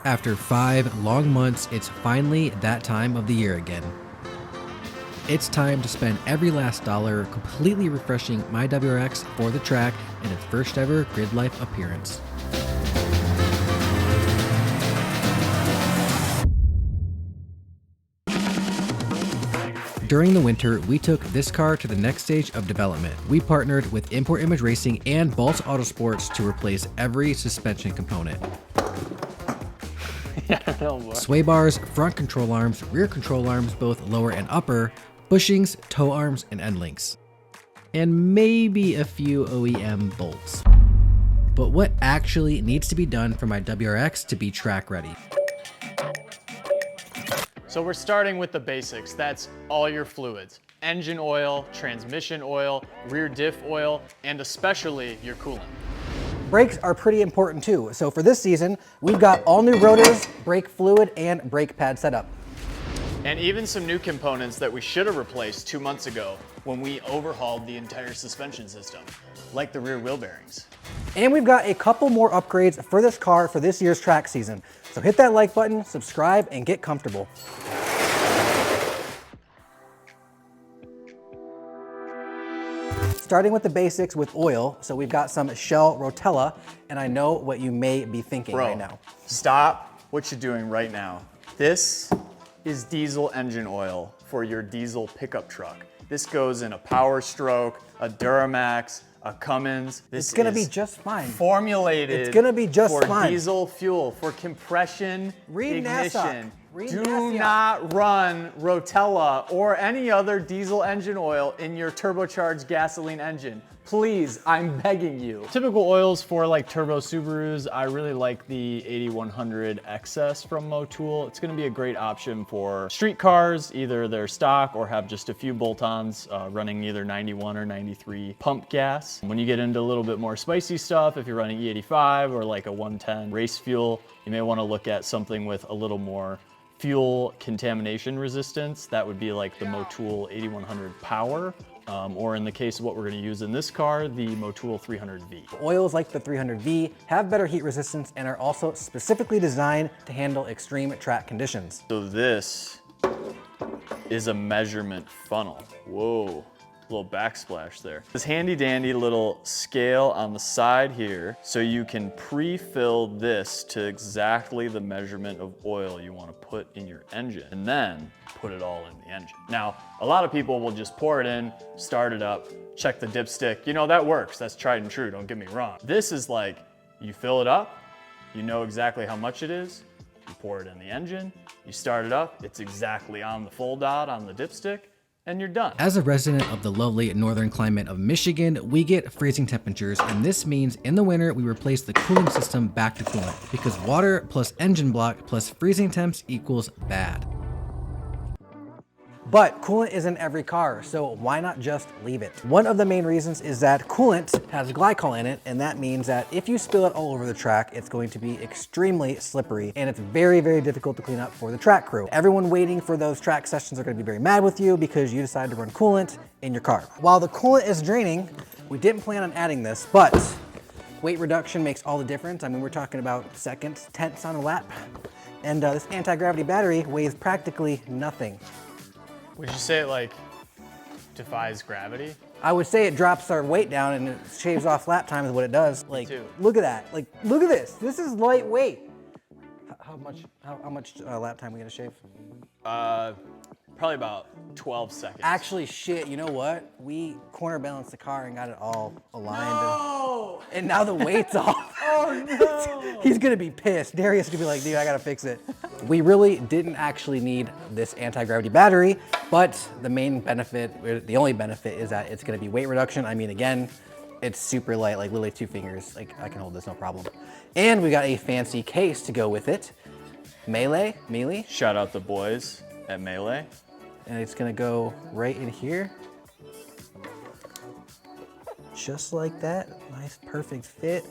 After 5 long months, it's finally that time of the year again. It's time to spend every last dollar completely refreshing my WRX for the track in its first ever Gridlife appearance. During the winter, we took this car to the next stage of development. We partnered with Import Image Racing and Baltz Autosport to replace every suspension component. Sway bars, front control arms, rear control arms, both lower and upper, bushings, toe arms, and end links. And maybe a few OEM bolts. But what actually needs to be done for my WRX to be track ready? So we're starting with the basics. That's all your fluids. Engine oil, transmission oil, rear diff oil, and especially your coolant. Brakes are pretty important too. So for this season, we've got all new rotors, brake fluid, and brake pad setup. And even some new components that we should have replaced 2 months ago when we overhauled the entire suspension system, like the rear wheel bearings. And we've got a couple more upgrades for this car for this year's track season. So hit that like button, subscribe, and get comfortable. Starting with the basics with oil. So we've got some Shell Rotella, and I know what you may be thinking right now. Stop what you're doing right now. This is diesel engine oil for your diesel pickup truck. This goes in a Power Stroke, a Duramax, a Cummins. This it's gonna is be just fine. Formulated it's gonna be just for fine. diesel fuel, for compression, Read ignition. Read Do NASA. not run Rotella or any other diesel engine oil in your turbocharged gasoline engine. Please, I'm begging you. Typical oils for like turbo Subarus, I really like the 8100 XS from Motul. It's gonna be a great option for street cars, either they're stock or have just a few bolt-ons running either 91 or 93 pump gas. When you get into a little bit more spicy stuff, if you're running E85 or like a 110 race fuel, you may wanna look at something with a little more fuel contamination resistance. That would be like the Motul 8100 Power. Or in the case of what we're going to use in this car, the Motul 300V. Oils like the 300V have better heat resistance and are also specifically designed to handle extreme track conditions. So this is a measurement funnel. Whoa, little backsplash there. This handy dandy little scale on the side here, so you can pre-fill this to exactly the measurement of oil you want to put in your engine, and then put it all in the engine. Now, a lot of people will just pour it in, start it up, check the dipstick. You know, that works, that's tried and true, don't get me wrong. This is like, you fill it up, you know exactly how much it is, you pour it in the engine, you start it up, it's exactly on the full dot on the dipstick, and you're done. As a resident of the lovely northern climate of Michigan, we get freezing temperatures, and this means in the winter we replace the cooling system back to coolant, because water plus engine block plus freezing temps equals bad. But coolant is in every car, so why not just leave it? One of the main reasons is that coolant has glycol in it, and that means that if you spill it all over the track, it's going to be extremely slippery, and it's very, very difficult to clean up for the track crew. Everyone waiting for those track sessions are going to be very mad with you because you decided to run coolant in your car. While the coolant is draining, we didn't plan on adding this, but weight reduction makes all the difference. I mean, we're talking about seconds, tenths on a lap, and this anti-gravity battery weighs practically nothing. Would you say it like defies gravity? I would say it drops our weight down and it shaves off lap time is what it does. Like, too. look at that. Like, look at this. This is lightweight. How much lap time are we gonna shave? Probably about 12 seconds. Actually, shit, you know what? We corner balanced the car and got it all aligned. No! And now the weight's off. Oh no! He's gonna be pissed. Darius is gonna be like, dude, I gotta fix it. We really didn't actually need this anti-gravity battery, but the main benefit, the only benefit is that it's gonna be weight reduction. I mean, again, it's super light, like literally 2 fingers. Like, I can hold this, no problem. And we got a fancy case to go with it. Melee. Shout out the boys at Melee. And it's gonna go right in here. Just like that, nice, perfect fit.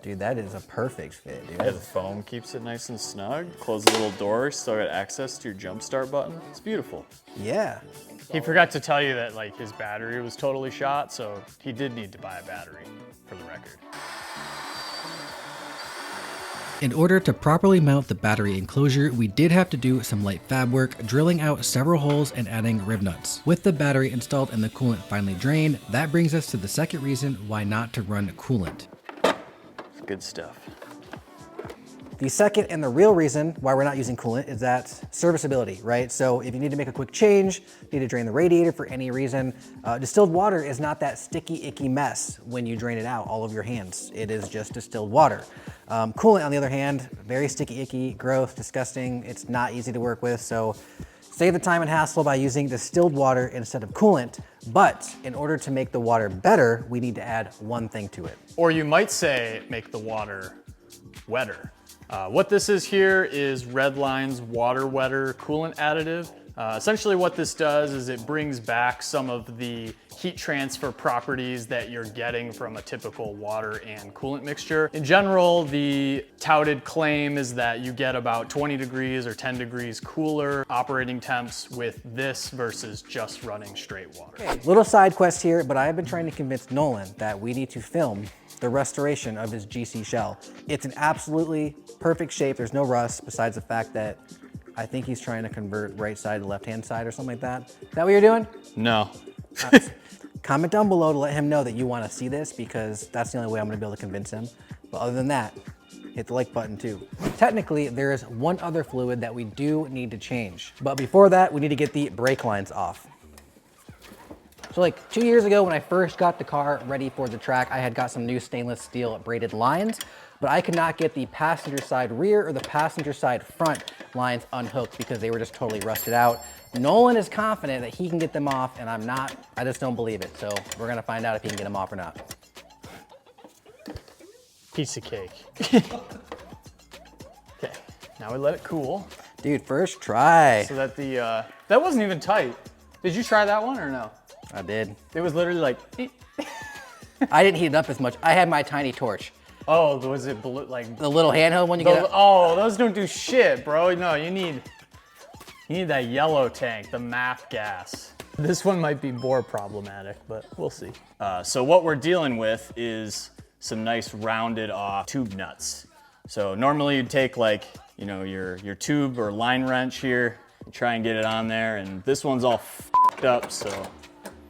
Dude, that is a perfect fit, dude. Yeah, the foam keeps it nice and snug. Close the little door, still got access to your jump start button. It's beautiful. Yeah. He forgot to tell you that like his battery was totally shot, so he did need to buy a battery, for the record. In order to properly mount the battery enclosure, we did have to do some light fab work, drilling out several holes and adding rib nuts. With the battery installed and the coolant finally drained, that brings us to the second reason why not to run coolant. Good stuff. The second and the real reason why we're not using coolant is that serviceability, right? So if you need to make a quick change, need to drain the radiator for any reason, distilled water is not that sticky, icky mess when you drain it out all of your hands. It is just distilled water. Coolant, on the other hand, very sticky, icky, gross, disgusting. It's not easy to work with. So save the time and hassle by using distilled water instead of coolant. But in order to make the water better, we need to add one thing to it. Or you might say, make the water wetter. What this is here is Redline's water wetter coolant additive. Essentially what this does is it brings back some of the heat transfer properties that you're getting from a typical water and coolant mixture. In general, the touted claim is that you get about 20 degrees or 10 degrees cooler operating temps with this versus just running straight water. Okay, little side quest here, but I have been trying to convince Nolan that we need to film the restoration of his GC shell. It's an absolutely perfect shape. There's no rust besides the fact that I think he's trying to convert right side to left-hand side or something like that. Is that what you're doing? No. Comment down below to let him know that you want to see this, because that's the only way I'm going to be able to convince him. But other than that, hit the like button too. Technically, there is one other fluid that we do need to change. But before that, we need to get the brake lines off. So like 2 years ago when I first got the car ready for the track, I had got some new stainless steel braided lines, but I could not get the passenger side rear or the passenger side front lines unhooked because they were just totally rusted out. Nolan is confident that he can get them off, and I'm not. I just don't believe it. So we're gonna find out if he can get them off or not. Piece of cake. Okay, now we let it cool. Dude, first try. So that that wasn't even tight. Did you try that one or no? I did. It was literally like, I didn't heat it up as much. I had my tiny torch. oh, was it blue, like The little handheld one you get. oh, those don't do shit, bro. No, you need that yellow tank, the MAF gas. This one might be more problematic, but we'll see. So what we're dealing with is some nice rounded off tube nuts. So normally you'd take like, you know, your tube or line wrench here, and try and get it on there, and this one's all f***ed up, so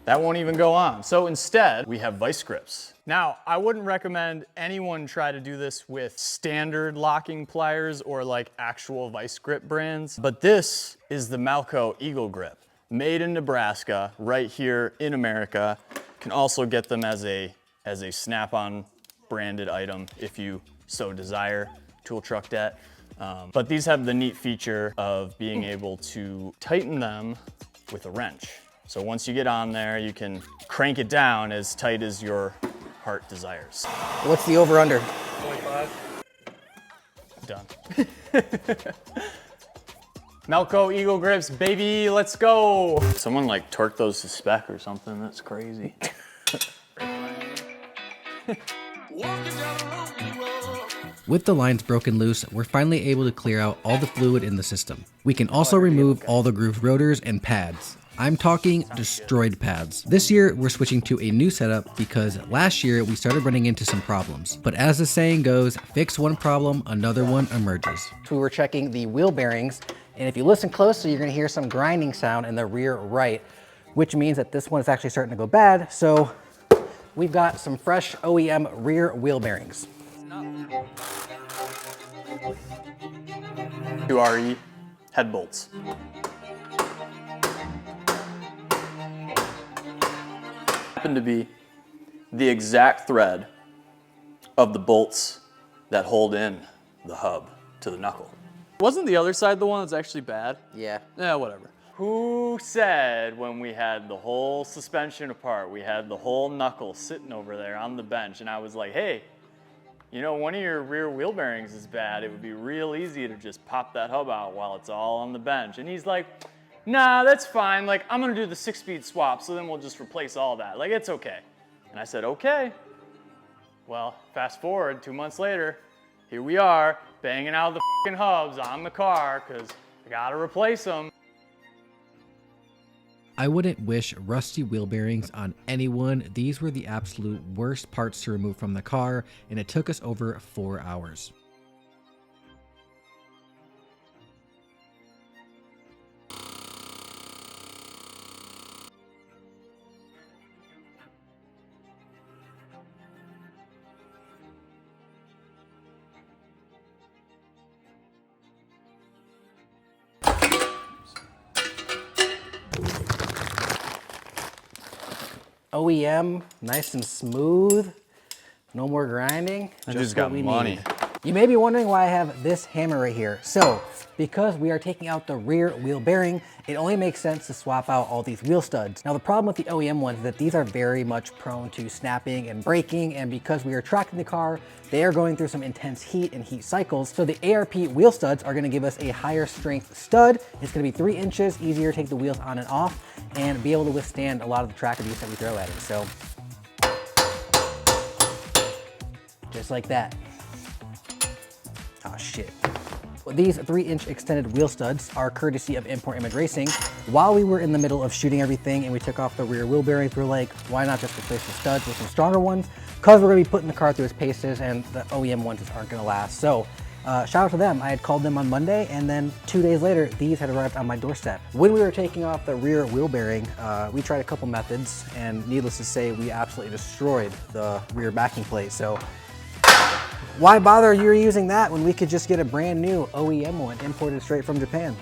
that won't even go on. So instead, we have vice grips. Now, I wouldn't recommend anyone try to do this with standard locking pliers or like actual vice grip brands, but this is the Malco Eagle Grip, made in Nebraska, right here in America. You can also get them as a Snap-on branded item if you so desire, tool truck debt. But these have the neat feature of being able to tighten them with a wrench. So once you get on there, you can crank it down as tight as your heart desires. What's the over-under? 25. Done. Malco Eagle Grips, baby, let's go. Someone like torqued those to spec or something, that's crazy. With the lines broken loose, we're finally able to clear out all the fluid in the system. We can also remove all the grooved rotors and pads. I'm talking destroyed pads. This year, we're switching to a new setup because last year we started running into some problems. But as the saying goes, fix one problem, another one emerges. We were checking the wheel bearings, and if you listen closely, you're gonna hear some grinding sound in the rear right, which means that this one is actually starting to go bad. So we've got some fresh OEM rear wheel bearings. 2RE head bolts. Happen to be the exact thread of the bolts that hold in the hub to the knuckle. Wasn't the other side the one that's actually bad? Yeah. Yeah, whatever. Who said when we had the whole suspension apart, we had the whole knuckle sitting over there on the bench, and I was like, hey, you know, one of your rear wheel bearings is bad. It would be real easy to just pop that hub out while it's all on the bench. And he's like, nah, that's fine. Like, I'm gonna do the 6-speed swap, so then we'll just replace all that. Like, it's okay. And I said, okay. Well, fast forward 2 months later, here we are, banging out the fucking hubs on the car, because I gotta replace them. I wouldn't wish rusty wheel bearings on anyone. These were the absolute worst parts to remove from the car, and it took us over 4 hours. OEM, nice and smooth. No more grinding. Just got money. You may be wondering why I have this hammer right here. So, because we are taking out the rear wheel bearing, it only makes sense to swap out all these wheel studs. Now, the problem with the OEM ones is that these are very much prone to snapping and breaking, and because we are tracking the car, they are going through some intense heat and heat cycles. So the ARP wheel studs are gonna give us a higher strength stud. It's gonna be 3 inches, easier to take the wheels on and off, and be able to withstand a lot of the track abuse that we throw at it. So, just like that. Oh shit. These 3-inch extended wheel studs are courtesy of Import Image Racing. While we were in the middle of shooting everything and we took off the rear wheel bearings, we were like, why not just replace the studs with some stronger ones? Because we're gonna be putting the car through its paces and the OEM ones just aren't gonna last. So shout out to them. I had called them on Monday, and then 2 days later, these had arrived on my doorstep. When we were taking off the rear wheel bearing, we tried a couple methods, and needless to say, we absolutely destroyed the rear backing plate. So why bother you're using that when we could just get a brand new OEM one imported straight from Japan?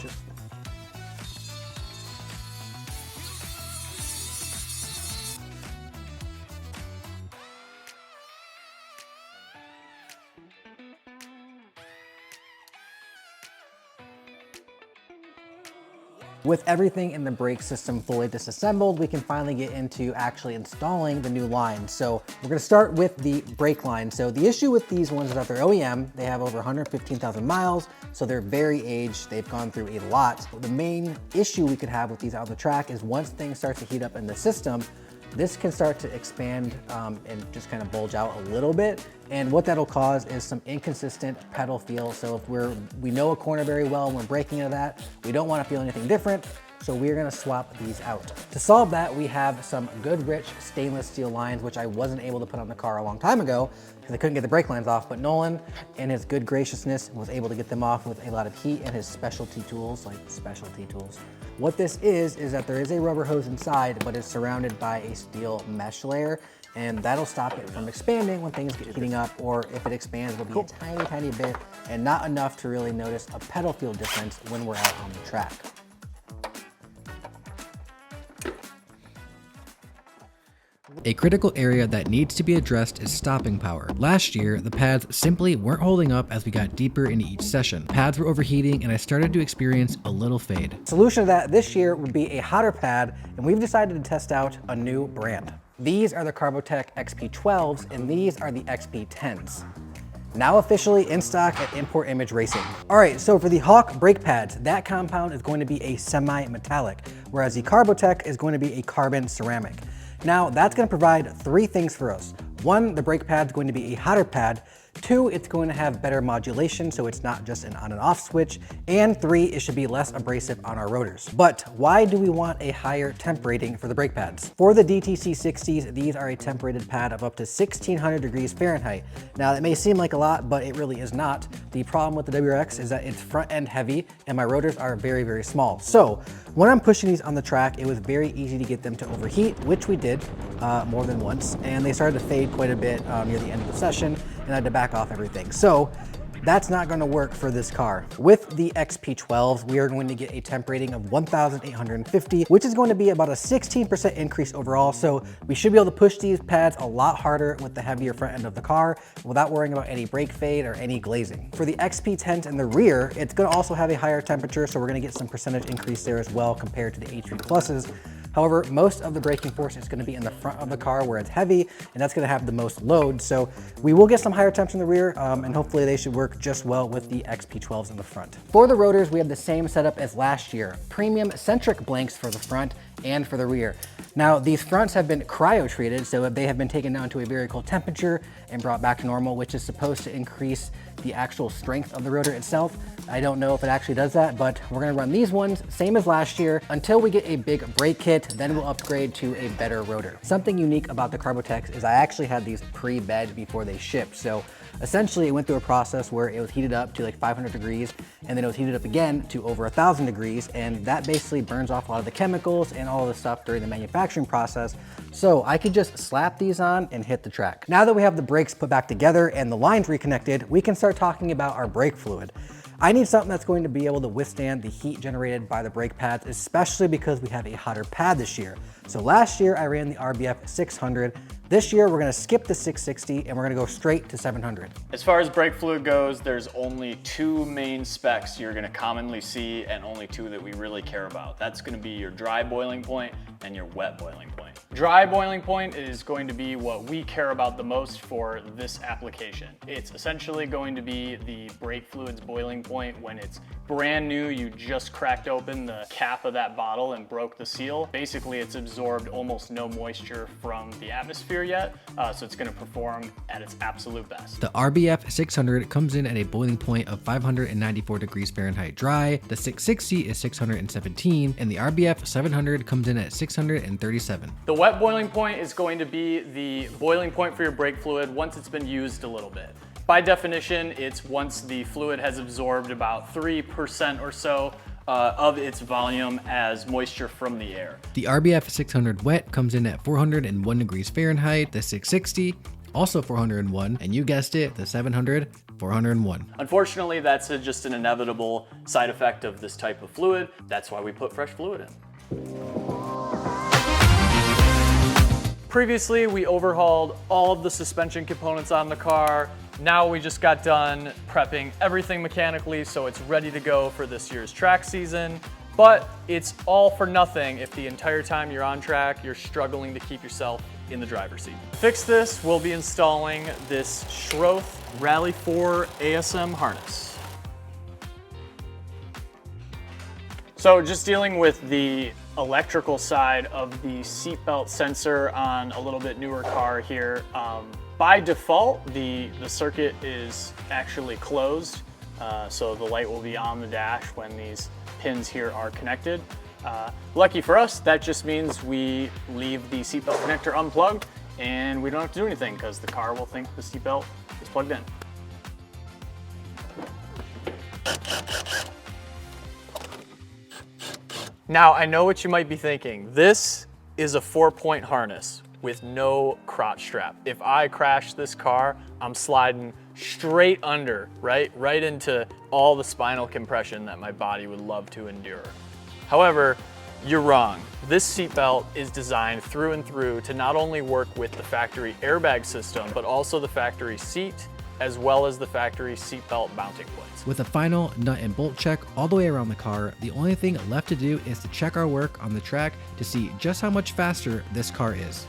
With everything in the brake system fully disassembled, we can finally get into actually installing the new line. So we're gonna start with the brake line. So the issue with these ones is that they're OEM, they have over 115,000 miles, so they're very aged, they've gone through a lot. The main issue we could have with these out on the track is once things start to heat up in the system, this can start to expand and just kind of bulge out a little bit. And what that'll cause is some inconsistent pedal feel. So if we know a corner very well and we're braking into that, we don't want to feel anything different. So we're gonna swap these out. To solve that, we have some good rich stainless steel lines, which I wasn't able to put on the car a long time ago because I couldn't get the brake lines off, but Nolan, in his good graciousness, was able to get them off with a lot of heat and his specialty tools, like specialty tools. What this is that there is a rubber hose inside, but it's surrounded by a steel mesh layer, and that'll stop it from expanding when things get heating up, or if it expands, it'll be a tiny, tiny bit, and not enough to really notice a pedal feel difference when we're out on the track. A critical area that needs to be addressed is stopping power. Last year, the pads simply weren't holding up as we got deeper into each session. Pads were overheating and I started to experience a little fade. Solution to that this year would be a hotter pad, and we've decided to test out a new brand. These are the Carbotech XP12s, and these are the XP10s. Now officially in stock at Import Image Racing. All right, so for the Hawk brake pads, that compound is going to be a semi-metallic, whereas the Carbotech is going to be a carbon ceramic. Now, that's gonna provide 3 things for us. 1, the brake pad's going to be a hotter pad. 2, it's going to have better modulation, so it's not just an on and off switch. And 3, it should be less abrasive on our rotors. But why do we want a higher temp rating for the brake pads? For the DTC 60s, these are a temp rated pad of up to 1600 degrees Fahrenheit. Now, that may seem like a lot, but it really is not. The problem with the WRX is that it's front end heavy and my rotors are very, very small. So when I'm pushing these on the track, it was very easy to get them to overheat, which we did more than once. And they started to fade quite a bit near the end of the session, and I had to back off everything. So that's not gonna work for this car. With the XP12s, we are going to get a temp rating of 1,850, which is going to be about a 16% increase overall. So we should be able to push these pads a lot harder with the heavier front end of the car without worrying about any brake fade or any glazing. For the XP10s in the rear, it's gonna also have a higher temperature, so we're gonna get some percentage increase there as well compared to the H3 Pluses. However, most of the braking force is gonna be in the front of the car where it's heavy, and that's gonna have the most load. So we will get some higher temps in the rear, and hopefully they should work just well with the XP12s in the front. For the rotors, we have the same setup as last year. Premium centric blanks for the front and for the rear. Now, these fronts have been cryo-treated, so they have been taken down to a very cold temperature and brought back to normal, which is supposed to increase the actual strength of the rotor itself. I don't know if it actually does that, but we're gonna run these ones, same as last year, until we get a big brake kit, then we'll upgrade to a better rotor. Something unique about the Carbotechs is I actually had these pre-bed before they shipped. So essentially it went through a process where it was heated up to like 500 degrees, and then it was heated up again to over 1,000 degrees, and that basically burns off a lot of the chemicals and all of the stuff during the manufacturing process. So I could just slap these on and hit the track. Now that we have the brakes put back together and the lines reconnected, we can start talking about our brake fluid. I need something that's going to be able to withstand the heat generated by the brake pads, especially because we have a hotter pad this year. So last year I ran the RBF 600. This year we're gonna skip the 660 and we're gonna go straight to 700. As far as brake fluid goes, there's only two main specs you're gonna commonly see, and only two that we really care about. That's gonna be your dry boiling point and your wet boiling point. Dry boiling point is going to be what we care about the most for this application. It's essentially going to be the brake fluid's boiling point when it's brand new, you just cracked open the cap of that bottle and broke the seal. Basically, it's absorbed almost no moisture from the atmosphere yet, so it's gonna perform at its absolute best. The RBF 600 comes in at a boiling point of 594 degrees Fahrenheit dry, the 660 is 617, and the RBF 700 comes in at 637. The wet boiling point is going to be the boiling point for your brake fluid once it's been used a little bit. By definition, it's once the fluid has absorbed about 3% or so of its volume as moisture from the air. The RBF 600 wet comes in at 401 degrees Fahrenheit, the 660 also 401, and you guessed it, the 700, 401. Unfortunately, that's just an inevitable side effect of this type of fluid. That's why we put fresh fluid in. Previously, we overhauled all of the suspension components on the car. Now we just got done prepping everything mechanically so it's ready to go for this year's track season. But it's all for nothing if the entire time you're on track, you're struggling to keep yourself in the driver's seat. To fix this, we'll be installing this Schroth Rally 4 ASM harness. So just dealing with the electrical side of the seatbelt sensor on a little bit newer car here. By default, the circuit is actually closed, so the light will be on the dash when these pins here are connected. Lucky for us, that just means we leave the seatbelt connector unplugged and we don't have to do anything because the car will think the seatbelt is plugged in. Now, I know what you might be thinking. This is a 4-point harness with no crotch strap. If I crash this car, I'm sliding straight under, right into all the spinal compression that my body would love to endure. However, you're wrong. This seatbelt is designed through and through to not only work with the factory airbag system, but also the factory seat, as well as the factory seatbelt mounting points. With a final nut and bolt check all the way around the car, the only thing left to do is to check our work on the track to see just how much faster this car is.